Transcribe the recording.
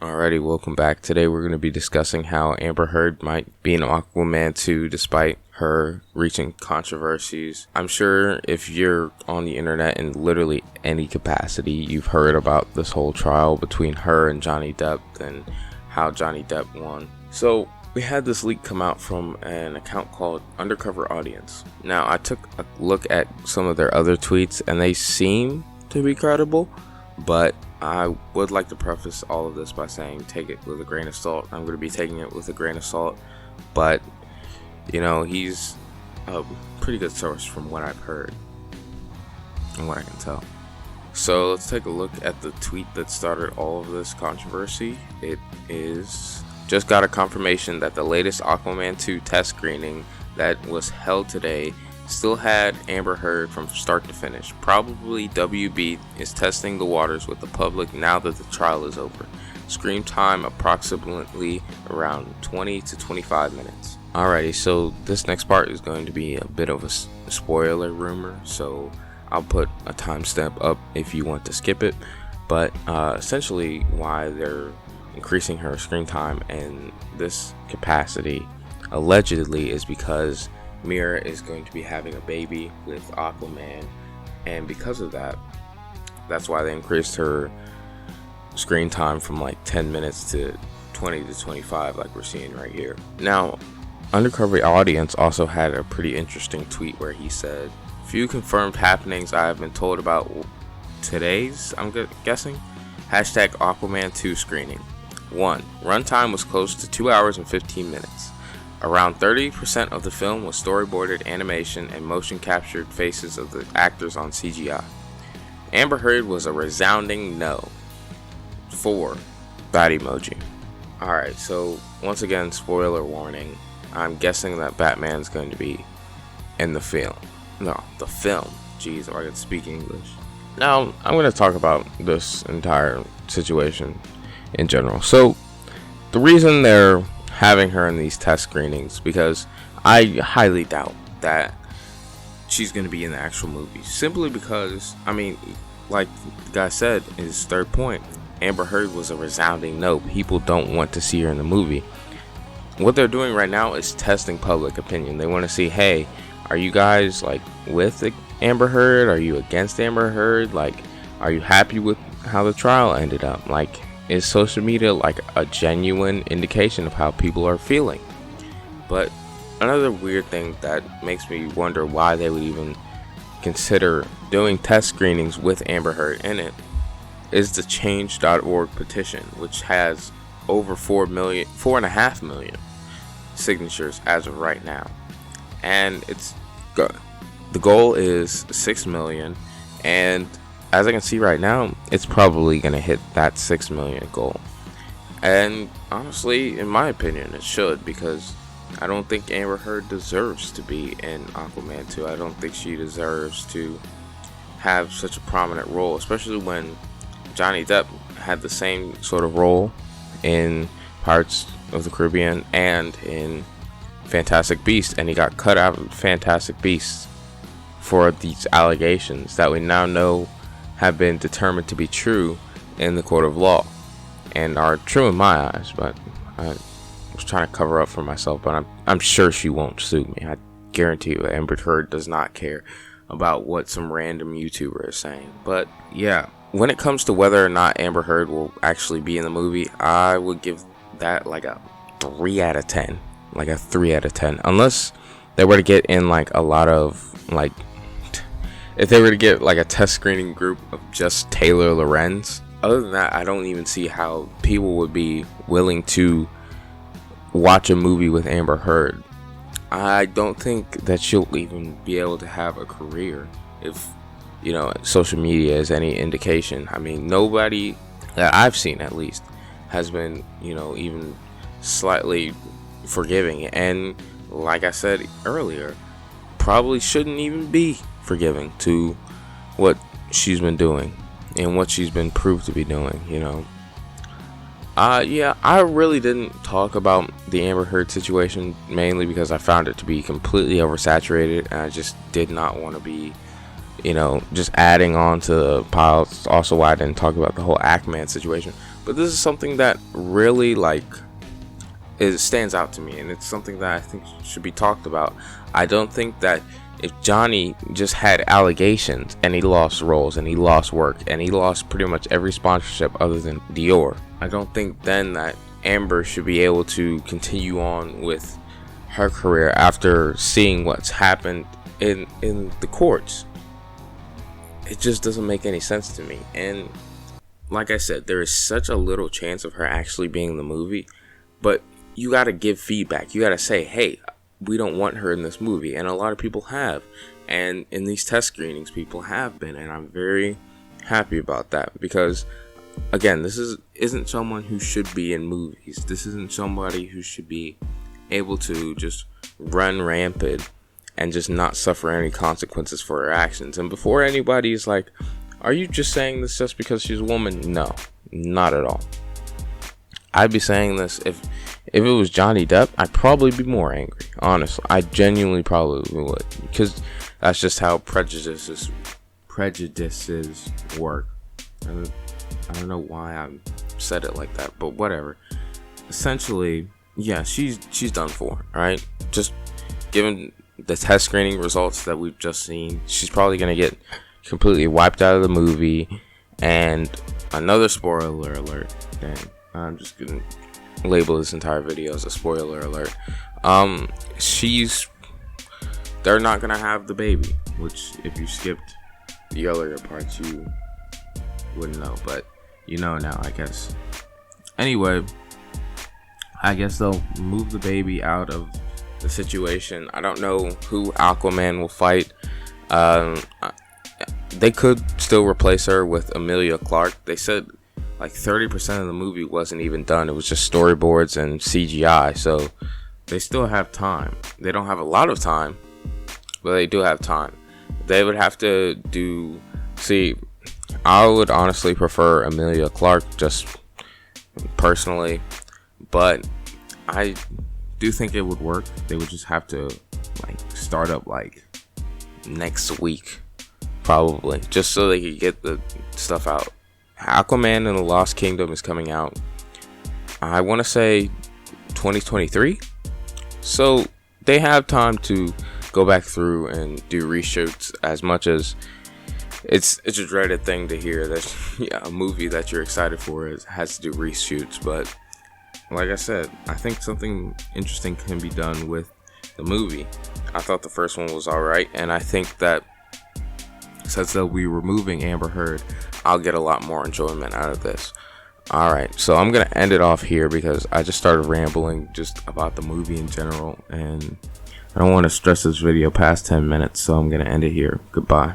Alrighty, welcome back. Today we're going to be discussing how Amber Heard might be in Aquaman 2 despite her reaching controversies. I'm sure if you're on the internet in literally any capacity, you've heard about this whole trial between her and Johnny Depp and how Johnny Depp won. So we had this leak come out from an account called Undercover Audience. Now I took a look at some of their other tweets and they seem to be credible, but I would like to preface all of this by saying take it with a grain of salt. I'm going to be taking it with a grain of salt, but you know, he's a pretty good source from what I've heard and what I can tell. So let's take a look at the tweet that started all of this controversy. It is just got a confirmation that the latest Aquaman 2 test screening that was held today still had Amber Heard from start to finish. Probably WB is testing the waters with the public now that the trial is over. Screen time approximately around 20 to 25 minutes. Alrighty, so this next part is going to be a bit of a spoiler rumor, so I'll put a timestamp up if you want to skip it. But essentially why they're increasing her screen time in this capacity allegedly is because Mera is going to be having a baby with Aquaman, and because of that, that's why they increased her screen time from like 10 minutes to 20 to 25 like we're seeing right here. Now, Undercover Audience also had a pretty interesting tweet where he said, "Few confirmed happenings I have been told about today's, I'm guessing, hashtag Aquaman 2 screening. 1. Runtime was close to 2 hours and 15 minutes. Around 30% of the film was storyboarded animation and motion captured faces of the actors on CGI. Amber Heard was a resounding no. 4. Bat emoji." Alright, so once again, spoiler warning. I'm guessing that Batman's going to be in the film. No, the film. Jeez, if I could speak English. Now, I'm going to talk about this entire situation in general. So, the reason they're having her in these test screenings, because I highly doubt that she's going to be in the actual movie, simply because, I mean, like the guy said in his third point, Amber Heard was a resounding no. People don't want to see her in the movie. What they're doing right now is testing public opinion. They want to see, hey, are you guys like with Amber Heard? Are you against Amber Heard? Like, are you happy with how the trial ended up? Like, is social media like a genuine indication of how people are feeling? But another weird thing that makes me wonder why they would even consider doing test screenings with Amber Heard in it is the change.org petition, which has over 4.5 million signatures as of right now. And it's the goal is 6 million, and as I can see right now, it's probably going to hit that 6 million goal. And honestly, in my opinion, it should, because I don't think Amber Heard deserves to be in Aquaman 2. I don't think she deserves to have such a prominent role, especially when Johnny Depp had the same sort of role in Pirates of the Caribbean and in Fantastic Beasts, and he got cut out of Fantastic Beasts for these allegations that we now know have been determined to be true in the court of law and are true in my eyes. But I was trying to cover up for myself, but I'm sure she won't sue me. I guarantee you Amber Heard does not care about what some random YouTuber is saying. But yeah, when it comes to whether or not Amber Heard will actually be in the movie, I would give that like a 3 out of 10. Like a 3 out of 10. Unless they were to get in like a lot of like, if they were to get like a test screening group of just Taylor Lorenz. Other than that, I don't even see how people would be willing to watch a movie with Amber Heard. I don't think that she'll even be able to have a career if, you know, social media is any indication. I mean, nobody that I've seen at least has been, you know, even slightly forgiving. And like I said earlier, probably shouldn't even be forgiving to what she's been doing and what she's been proved to be doing, you know. Yeah, I really didn't talk about the Amber Heard situation mainly because I found it to be completely oversaturated, and I just did not want to be just adding on to the pile. It's also why I didn't talk about the whole Aquaman situation. But this is something that really it stands out to me, and it's something that I think should be talked about. I don't think that if Johnny just had allegations and he lost roles and he lost work and he lost pretty much every sponsorship other than Dior, I don't think then that Amber should be able to continue on with her career after seeing what's happened in the courts. It just doesn't make any sense to me. And like I said, there is such a little chance of her actually being in the movie, but you got to give feedback. You got to say, hey, we don't want her in this movie. And a lot of people have. And in these test screenings, people have been. And I'm very happy about that. Because, again, this isn't someone who should be in movies. This isn't somebody who should be able to just run rampant and just not suffer any consequences for her actions. And before anybody is like, are you just saying this just because she's a woman? No, not at all. I'd be saying this if it was Johnny Depp, I'd probably be more angry. Honestly, I genuinely probably would, because that's just how prejudices work. I don't know why I said it like that, but whatever. Essentially, yeah, she's done for. All right, just given the test screening results that we've just seen, she's probably gonna get completely wiped out of the movie. And another spoiler alert, and I'm just gonna label this entire video as a spoiler alert. They're not gonna have the baby, which if you skipped the earlier parts you wouldn't know, but you know now, I guess. Anyway, I guess they'll move the baby out of the situation. I don't know who Aquaman will fight. They could still replace her with Emilia Clarke. They said 30% of the movie wasn't even done. It was just storyboards and CGI. So they still have time. They don't have a lot of time, but they do have time. They would have to I would honestly prefer Emilia Clarke, just personally, but I do think it would work. They would just have to start up next week, probably, just so they could get the stuff out. Aquaman and the Lost Kingdom is coming out, I want to say 2023, so they have time to go back through and do reshoots. As much as it's a dreaded thing to hear that a movie that you're excited for has to do reshoots, but like I said, I think something interesting can be done with the movie. I thought the first one was alright, and I think that since they'll be removing Amber Heard, I'll get a lot more enjoyment out of this. Alright, so I'm going to end it off here because I just started rambling just about the movie in general, and I don't want to stress this video past 10 minutes, so I'm going to end it here. Goodbye.